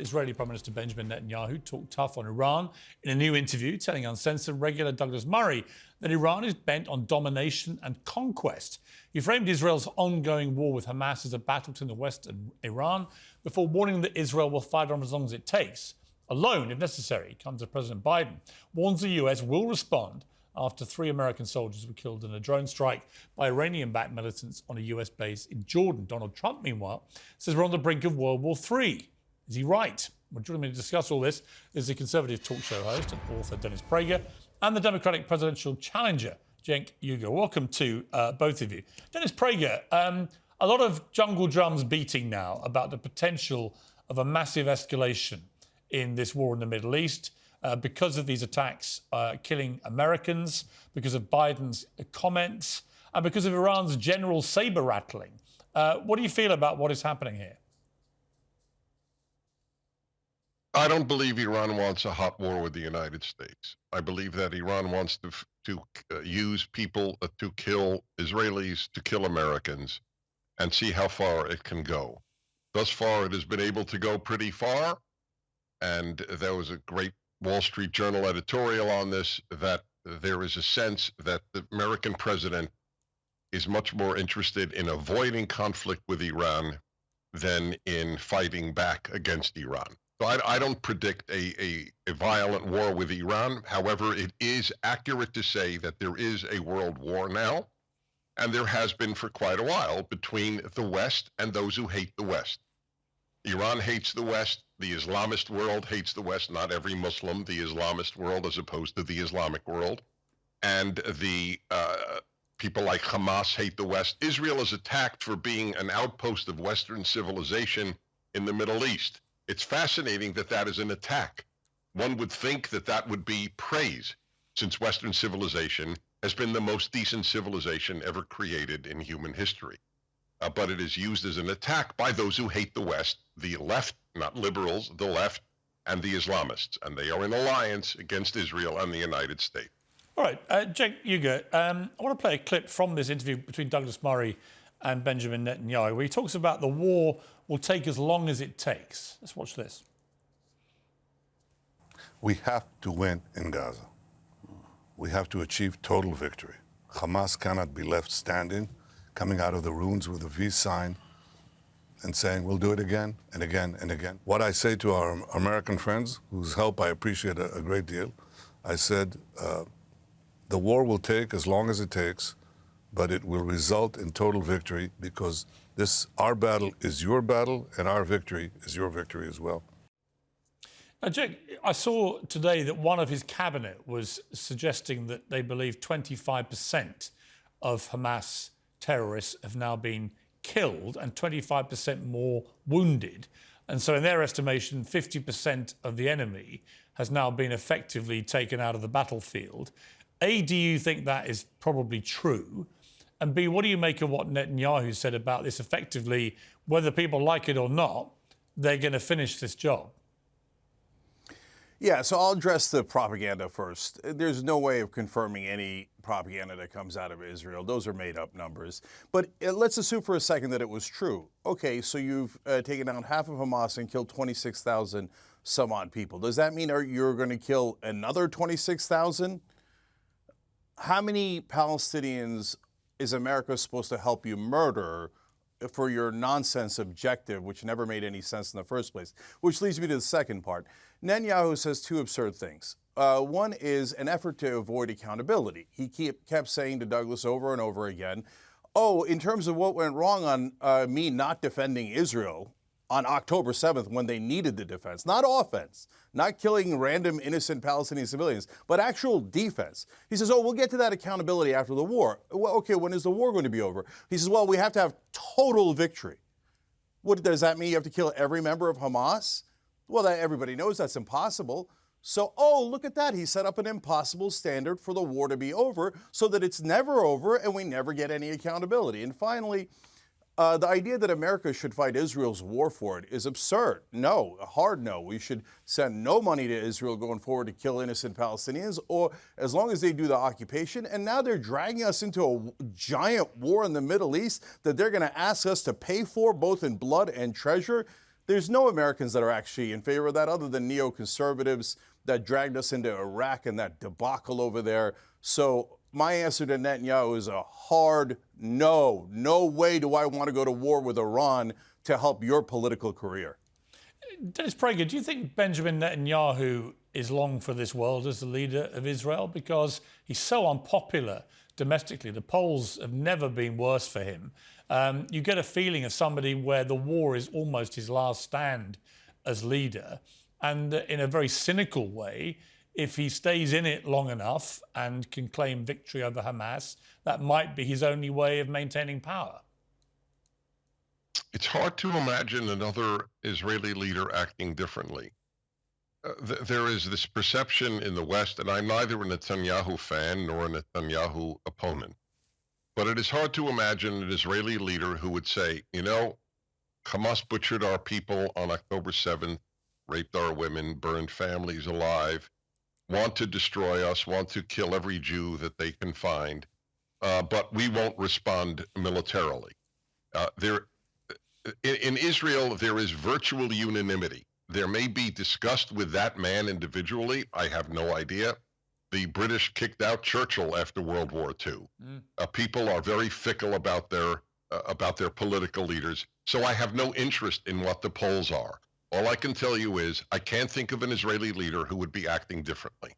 Israeli Prime Minister Benjamin Netanyahu talked tough on Iran in a new interview, telling uncensored regular Douglas Murray that Iran is bent on domination and conquest. He framed Israel's ongoing war with Hamas as a battle between the West and Iran, before warning that Israel will fight on as long as it takes. Alone, if necessary, comes as President Biden warns the US will respond after 3 American soldiers were killed in a drone strike by Iranian-backed militants on a US base in Jordan. Donald Trump, meanwhile, says we're on the brink of World War III. Is he right? Well, joining me to discuss all this is the Conservative talk show host and author Dennis Prager and the Democratic presidential challenger, Cenk Uygur. Welcome to both of you. Dennis Prager, a lot of jungle drums beating now about the potential of a massive escalation in this war in the Middle East because of these attacks killing Americans, because of Biden's comments, and because of Iran's general saber rattling. What do you feel about what is happening here? I don't believe Iran wants a hot war with the United States. I believe that Iran wants to use people to kill Israelis, to kill Americans, and see how far it can go. Thus far, it has been able to go pretty far, and there was a great Wall Street Journal editorial on this, that there is a sense that the American president is much more interested in avoiding conflict with Iran than in fighting back against Iran. So I don't predict a violent war with Iran. However, it is accurate to say that there is a world war now, and there has been for quite a while, between the West and those who hate the West. Iran hates the West. The Islamist world hates the West. Not every Muslim, the Islamist world as opposed to the Islamic world. And the people like Hamas hate the West. Israel is attacked for being an outpost of Western civilization in the Middle East. It's fascinating that that is an attack. One would think that that would be praise, since Western civilization has been the most decent civilization ever created in human history. But it is used as an attack by those who hate the West, the left, not liberals, the left, and the Islamists. And they are in alliance against Israel and the United States. All right, Cenk Uygur, I want to play a clip from this interview between Douglas Murray and Benjamin Netanyahu, where he talks about the war will take as long as it takes. Let's watch this. We have to win in Gaza. We have to achieve total victory. Hamas cannot be left standing, coming out of the ruins with a V sign and saying, we'll do it again and again and again. What I say to our American friends, whose help I appreciate a great deal, I said, the war will take as long as it takes, but it will result in total victory, because our battle is your battle and our victory is your victory as well. Now, Cenk, I saw today that one of his cabinet was suggesting that they believe 25% of Hamas terrorists have now been killed and 25% more wounded. And so in their estimation, 50% of the enemy has now been effectively taken out of the battlefield. A, do you think that is probably true? And B, what do you make of what Netanyahu said about this effectively, whether people like it or not, they're going to finish this job? Yeah, so I'll address the propaganda first. There's no way of confirming any propaganda that comes out of Israel. Those are made-up numbers. But let's assume for a second that it was true. Okay, so you've taken out half of Hamas and killed 26,000 some odd people. Does that mean you're going to kill another 26,000? How many Palestinians is America supposed to help you murder for your nonsense objective, which never made any sense in the first place? Which leads me to the second part. Netanyahu says 2 absurd things. One is an effort to avoid accountability. He kept saying to Douglas over and over again, oh, in terms of what went wrong on me not defending Israel on October 7th when they needed the defense, not offense, not killing random innocent Palestinian civilians, but actual defense. He says, oh, we'll get to that accountability after the war. Well, okay, when is the war going to be over? He says, well, we have to have total victory. What does that mean? You have to kill every member of Hamas? Well, everybody knows that's impossible. So, oh, look at that. He set up an impossible standard for the war to be over so that it's never over and we never get any accountability. And finally, the idea that America should fight Israel's war for it is absurd. No, a hard no. We should send no money to Israel going forward to kill innocent Palestinians, or as long as they do the occupation. And now they're dragging us into a giant war in the Middle East that they're going to ask us to pay for, both in blood and treasure. There's no Americans that are actually in favor of that other than neoconservatives that dragged us into Iraq and that debacle over there. So my answer to Netanyahu is a hard no. No way do I want to go to war with Iran to help your political career. Dennis Prager, do you think Benjamin Netanyahu is long for this world as the leader of Israel? Because he's so unpopular domestically. The polls have never been worse for him. You get a feeling of somebody where the war is almost his last stand as leader. And in a very cynical way, if he stays in it long enough and can claim victory over Hamas, that might be his only way of maintaining power. It's hard to imagine another Israeli leader acting differently. There is this perception in the West, and I'm neither a Netanyahu fan nor a Netanyahu opponent, but it is hard to imagine an Israeli leader who would say, you know, Hamas butchered our people on October 7th, raped our women, burned families alive, want to destroy us, want to kill every Jew that they can find, but we won't respond militarily. In Israel, there is virtual unanimity. There may be disgust with that man individually. I have no idea. The British kicked out Churchill after World War II. People are very fickle about their political leaders. So I have no interest in what the polls are. All I can tell you is I can't think of an Israeli leader who would be acting differently.